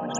Hello,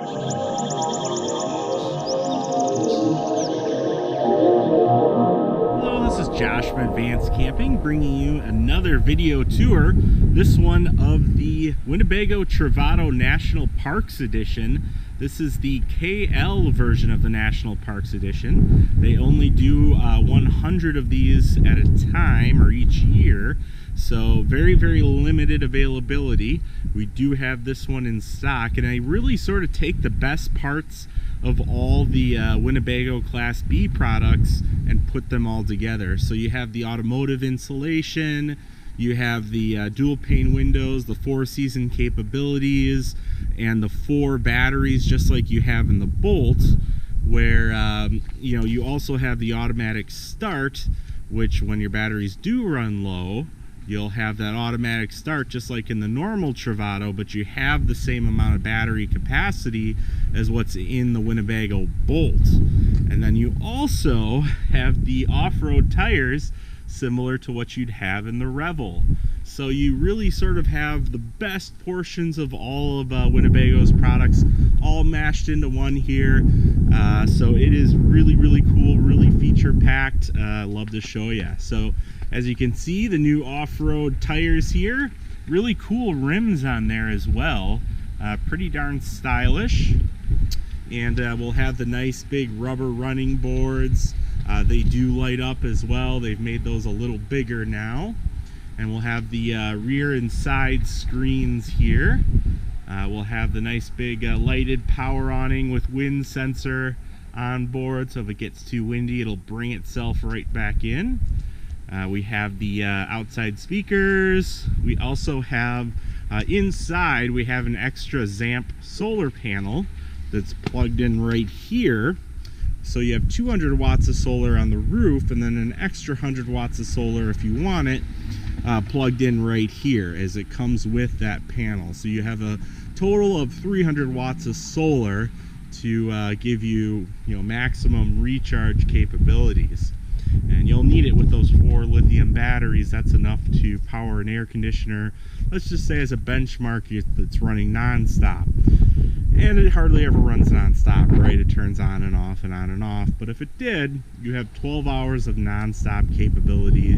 this is Josh from Advanced Camping, bringing you another video tour. This one of the Winnebago Travato National Parks Edition. This is the KL version of the National Parks Edition. They only do 100 of these at a time, or each year, so very, very limited availability. We do have this one in stock, and I really sort of take the best parts of all the Winnebago Class B products and put them all together. So you have the automotive insulation, you have the dual pane windows, the 4-season capabilities, and the 4 batteries just like you have in the Bolt, where you know, you also have the automatic start, which when your batteries do run low, you'll have that automatic start just like in the normal Travato, but you have the same amount of battery capacity as what's in the Winnebago Bolt. And then you also have the off-road tires similar to what you'd have in the Revel. So you really sort of have the best portions of all of Winnebago's products all mashed into one here. So it is really, really cool, really feature packed. Love to show you. So as you can see, the new off-road tires here, really cool rims on there as well. Pretty darn stylish. And we'll have the nice big rubber running boards. They do light up as well. They've made those a little bigger now. And we'll have the rear and side screens here. We'll have the nice big lighted power awning with wind sensor on board, so if it gets too windy, it'll bring itself right back in. We have the outside speakers. We also have inside, we have an extra Zamp solar panel that's plugged in right here. So you have 200 watts of solar on the roof, and then an extra 100 watts of solar if you want it plugged in right here, as it comes with that panel. So you have a total of 300 watts of solar to give you, maximum recharge capabilities. And you'll need it with those 4 lithium batteries. That's enough to power an air conditioner, let's just say as a benchmark, that's running non-stop. And it hardly ever runs non-stop, right? It turns on and off and on and off. But if it did, you have 12 hours of non-stop capability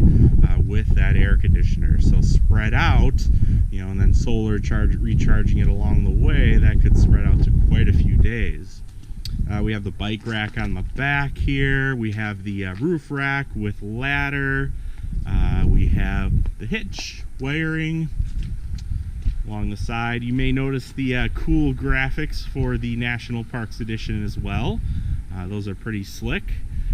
with that air conditioner. So spread out, and then solar recharging it along the way, that could spread out to quite a few days. We have the bike rack on the back here. We have the roof rack with ladder. We have the hitch wiring along the side. You may notice the cool graphics for the National Parks Edition as well. Those are pretty slick.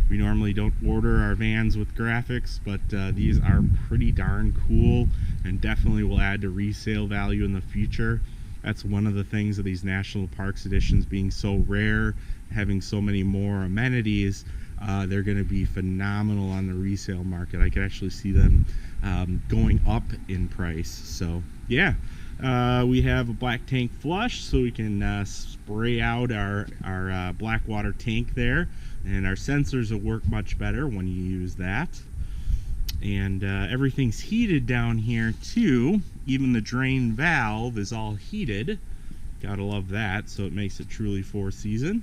We normally don't order our vans with graphics, but these are pretty darn cool and definitely will add to resale value in the future. That's one of the things of these National Parks Editions being so rare, having so many more amenities. They're going to be phenomenal on the resale market. I could actually see them going up in price. So yeah, we have a black tank flush, so we can spray out our black water tank there, and our sensors will work much better when you use that. And everything's heated down here too. Even the drain valve is all heated. Gotta love that. So it makes it truly 4-season.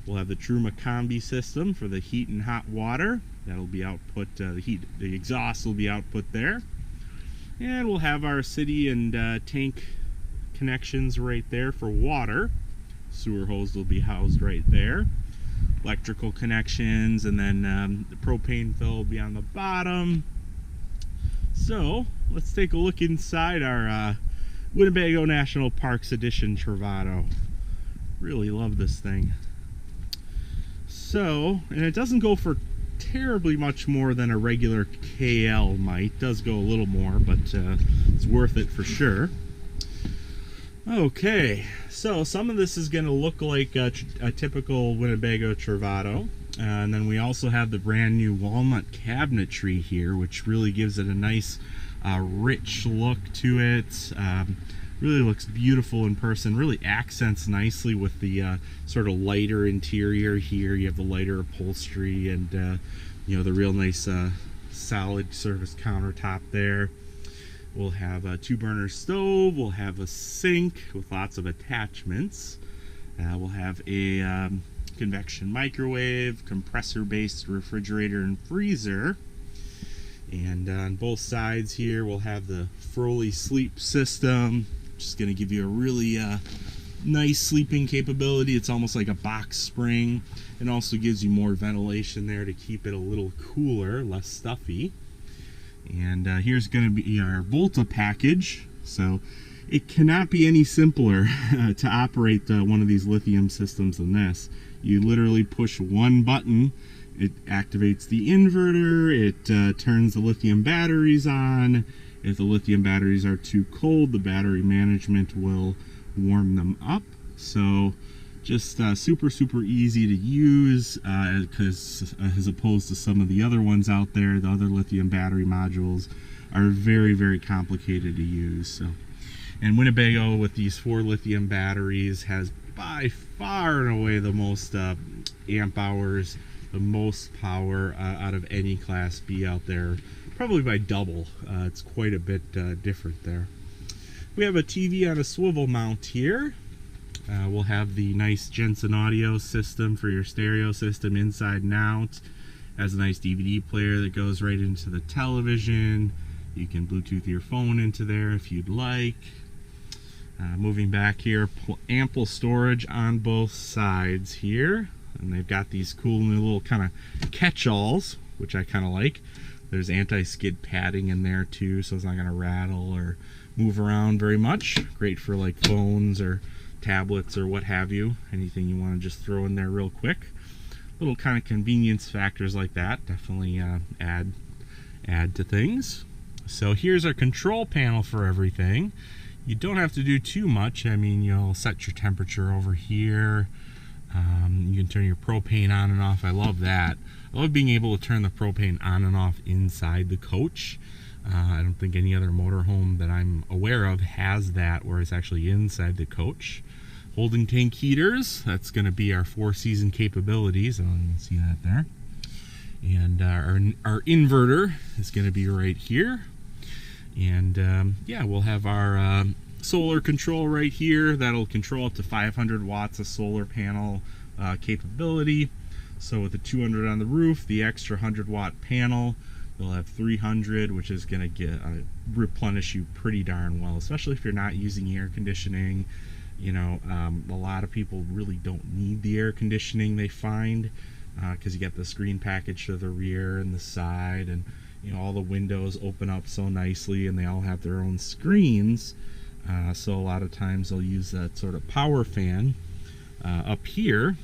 We'll have the Truma Combi system for the heat and hot water. That'll be output. The exhaust will be output there. And we'll have our city and tank connections right there for water. Sewer hose will be housed right there. Electrical connections, and then the propane fill will be on the bottom. So let's take a look inside our Winnebago National Parks Edition Travato. Really love this thing. So, and it doesn't go for terribly much more than a regular KL might. It does go a little more, but it's worth it for sure. Okay, so some of this is going to look like a typical Winnebago Travato. And then we also have the brand new walnut cabinetry here, which really gives it a nice rich look to it. Really looks beautiful in person, really accents nicely with the sort of lighter interior here. You have the lighter upholstery and the real nice solid surface countertop there. We'll have a 2-burner stove. We'll have a sink with lots of attachments. We'll have a convection microwave, compressor-based refrigerator and freezer. And on both sides here, we'll have the Froley sleep system, which is going to give you a really nice sleeping capability. It's almost like a box spring. It also gives you more ventilation there to keep it a little cooler, less stuffy. And here's going to be our Volta package. So it cannot be any simpler to operate one of these lithium systems than this. You literally push one button, it activates the inverter, it turns the lithium batteries on. If the lithium batteries are too cold, the battery management will warm them up. So just super easy to use, because as opposed to some of the other ones out there, the other lithium battery modules are very complicated to use. So, and Winnebago with these 4 lithium batteries has by far and away the most amp hours, the most power out of any Class B out there, probably by double. It's quite a bit different there. We have a TV on a swivel mount here. We'll have the nice Jensen audio system for your stereo system inside and out. Has a nice DVD player that goes right into the television. You can Bluetooth your phone into there if you'd like. Moving back here, ample storage on both sides here. And they've got these cool new little kind of catch-alls, which I kind of like. There's anti-skid padding in there too, so it's not going to rattle or move around very much. Great for like phones or tablets or what have you. Anything you want to just throw in there real quick. Little kind of convenience factors like that definitely add to things. So here's our control panel for everything. You don't have to do too much. I mean, you'll set your temperature over here. You can turn your propane on and off. I love that. I love being able to turn the propane on and off inside the coach. I don't think any other motorhome that I'm aware of has that, where it's actually inside the coach. Holding tank heaters, that's going to be our 4-season capabilities. I don't even see that there. And our inverter is going to be right here. And yeah, we'll have our solar control right here. That'll control up to 500 watts of solar panel capability. So with the 200 on the roof, the extra 100-watt panel, you'll have 300, which is going to get replenish you pretty darn well, especially if you're not using air conditioning. You know, a lot of people really don't need the air conditioning, they find, because you get the screen package to the rear and the side, and you know, all the windows open up so nicely, and they all have their own screens. So a lot of times they'll use that sort of power fan up here,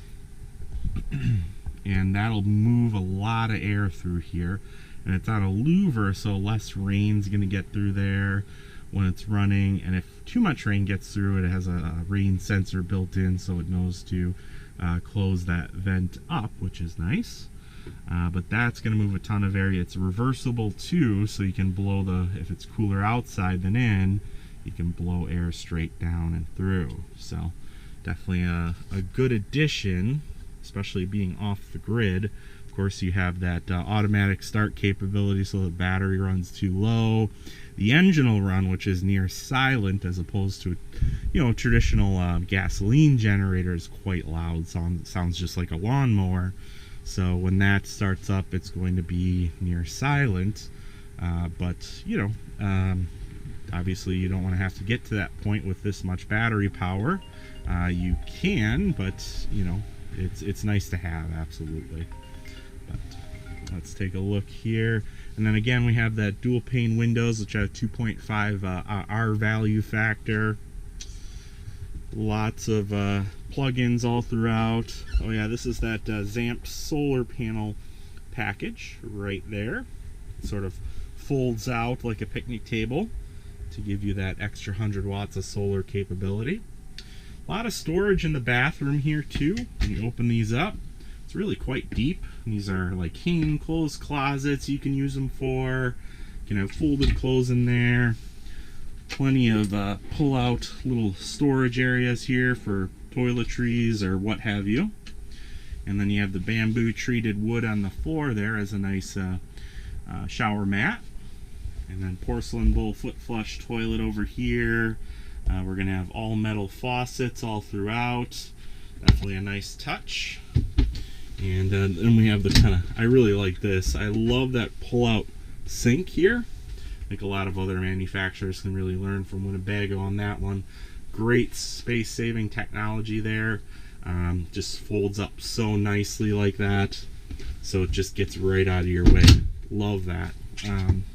and that'll move a lot of air through here. And it's on a louver, so less rain's going to get through there when it's running. And if too much rain gets through, it has a rain sensor built in, so it knows to close that vent up, which is nice. But that's going to move a ton of air. It's reversible too, so you can blow if it's cooler outside than in, you can blow air straight down and through. So definitely a good addition, especially being off the grid. Of course, you have that automatic start capability, so the battery runs too low. The engine will run, which is near silent, as opposed to, you know, traditional gasoline generator is quite loud. Sounds just like a lawnmower. So when that starts up, it's going to be near silent. But you know, obviously you don't want to have to get to that point with this much battery power. You can, but you know, it's nice to have, absolutely. But let's take a look here. And then again, we have that dual pane windows, which have 2.5 R value factor. Lots of plugins all throughout. Oh yeah, this is that Zamp solar panel package right there. It sort of folds out like a picnic table to give you that extra 100 watts of solar capability. A lot of storage in the bathroom here too. When you open these up, it's really quite deep. These are like hanging clothes closets you can use them for. You can have folded clothes in there. Plenty of pull-out little storage areas here for toiletries or what have you. And then you have the bamboo treated wood on the floor there as a nice shower mat. And then porcelain bowl foot flush toilet over here. We're going to have all metal faucets all throughout. Definitely a nice touch. And then we have the kind of, I really like this. I love that pull-out sink here. I think a lot of other manufacturers can really learn from Winnebago on that one. Great space-saving technology there. Just folds up so nicely like that, so it just gets right out of your way. Love that.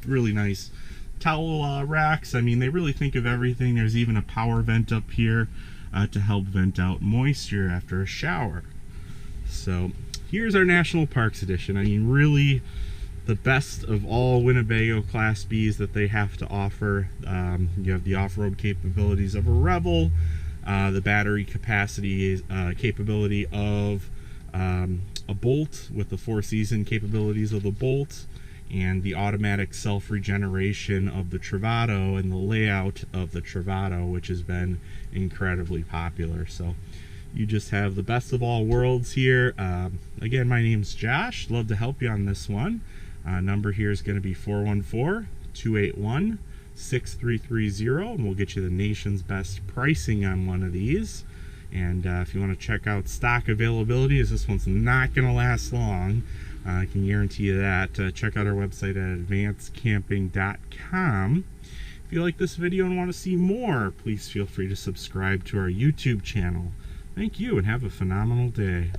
Really nice towel racks. I mean, they really think of everything. There's even a power vent up here to help vent out moisture after a shower. So here's our National Parks Edition. I mean, really the best of all Winnebago Class Bs that they have to offer. You have the off-road capabilities of a Revel, the battery capacity capability of a Bolt with the 4-season capabilities of the Bolt, and the automatic self-regeneration of the Travato and the layout of the Travato, which has been incredibly popular. So you just have the best of all worlds here. Again, my name's Josh. Love to help you on this one. Number here is going to be 414-281-6330, and we'll get you the nation's best pricing on one of these. And if you want to check out stock availability, as this one's not going to last long, I can guarantee you that. Check out our website at advancedcamping.com. If you like this video and want to see more, please feel free to subscribe to our YouTube channel. Thank you, and have a phenomenal day.